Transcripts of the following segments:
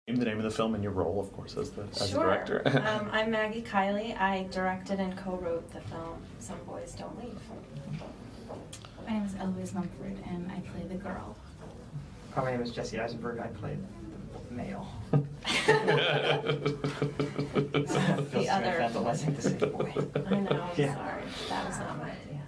The name of the film and your role, of course, as the Sure. director. I'm Maggie Kiley. I directed and co-wrote the film Some Boys Don't Leave. My name is Eloise Mumford, and I play the girl. My name is Jesse Eisenberg. I played the male. The other. Vandalizing to say boy. I know, I'm Yeah. sorry. That was not my idea.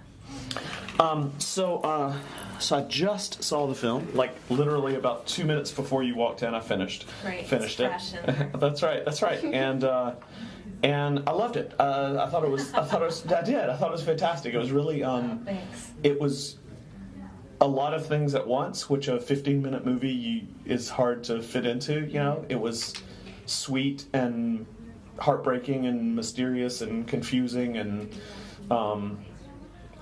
So I just saw the film, like literally about 2 minutes before you walked in. I finished Great. it. Fresh in there. That's right. And I loved it. I thought it was fantastic. It was really. Thanks. It was a lot of things at once, which a 15-minute movie is hard to fit into. You know, it was sweet and heartbreaking and mysterious and confusing and.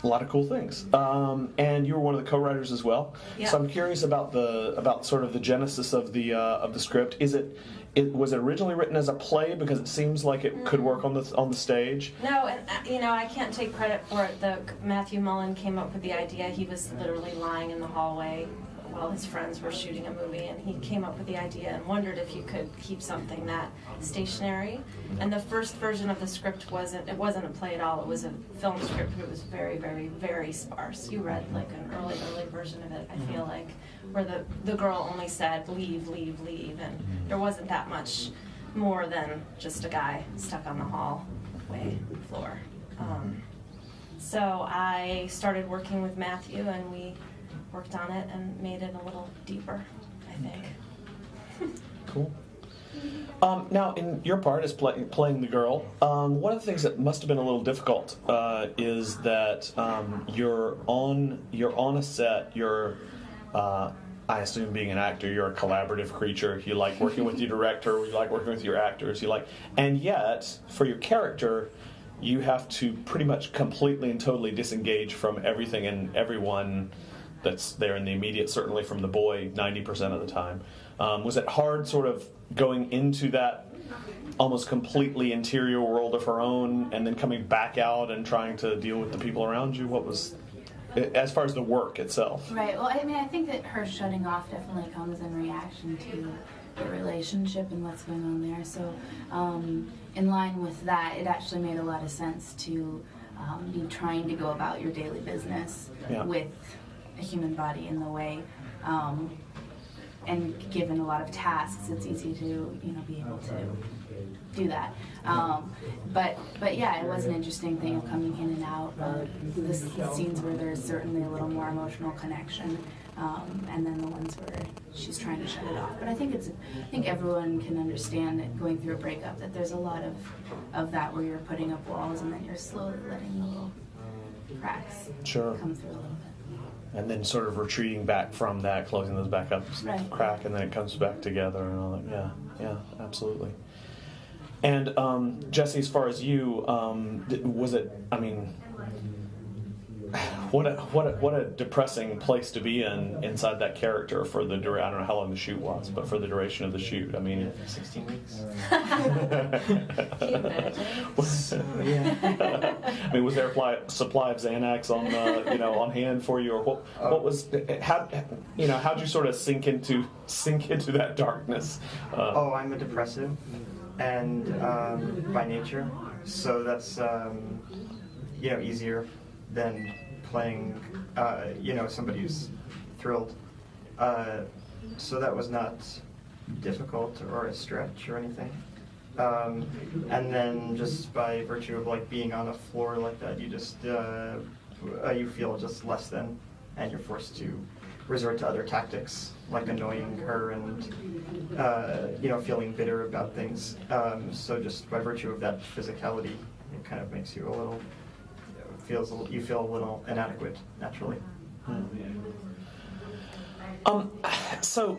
A lot of cool things, and you were one of the co-writers as well. Yeah. So I'm curious about sort of the genesis of the script. Was it originally written as a play because it seems like it could work on the stage? No, and I can't take credit for it. Matthew Mullen came up with the idea. He was literally lying in the hallway while his friends were shooting a movie, and he came up with the idea and wondered if you could keep something that stationary. And the first version of the script wasn't a play at all. It was a film script, but it was very, very, very sparse. You read like an early version of it, I feel like, where the girl only said, leave, leave, leave, and there wasn't that much more than just a guy stuck on the hallway floor. So I started working with Matthew, and we worked on it and made it a little deeper, I think. Cool. Now, in your part as playing the girl, one of the things that must have been a little difficult is that you're on a set. I assume being an actor, you're a collaborative creature. You like working with your director. You like working with your actors. And yet, for your character, you have to pretty much completely and totally disengage from everything and everyone that's there in the immediate, certainly from the boy 90% of the time. Was it hard sort of going into that almost completely interior world of her own and then coming back out and trying to deal with the people around you? What was, as far as the work itself? Right. Well, I mean, I think that her shutting off definitely comes in reaction to the relationship and what's going on there. So in line with that, it actually made a lot of sense to be trying to go about your daily business with a human body in the way, and given a lot of tasks, it's easy to be able to do that. But yeah, it was an interesting thing of coming in and out of the scenes where there's certainly a little more emotional connection, and then the ones where she's trying to shut it off. But I think everyone can understand that going through a breakup, that there's a lot of that where you're putting up walls and then you're slowly letting the little cracks come through a little bit. And then sort of retreating back from that, closing those back up, crack, and then it comes back together and all that. Yeah, absolutely. And Jesse, as far as you, was it? I mean, what a depressing place to be inside that character for the I don't know how long the shoot was, but for the duration of the shoot. I mean, 16 weeks. Can you imagine? I mean, was there a supply of Xanax on hand for you, or what was how'd you sort of sink into that darkness? I'm a depressive, and by nature, so that's easier than playing somebody who's thrilled. So that was not difficult or a stretch or anything. And then just by virtue of like being on a floor like that, you just you feel just less than, and you're forced to resort to other tactics like annoying her and feeling bitter about things. So just by virtue of that physicality, it kind of makes you you feel a little inadequate naturally. So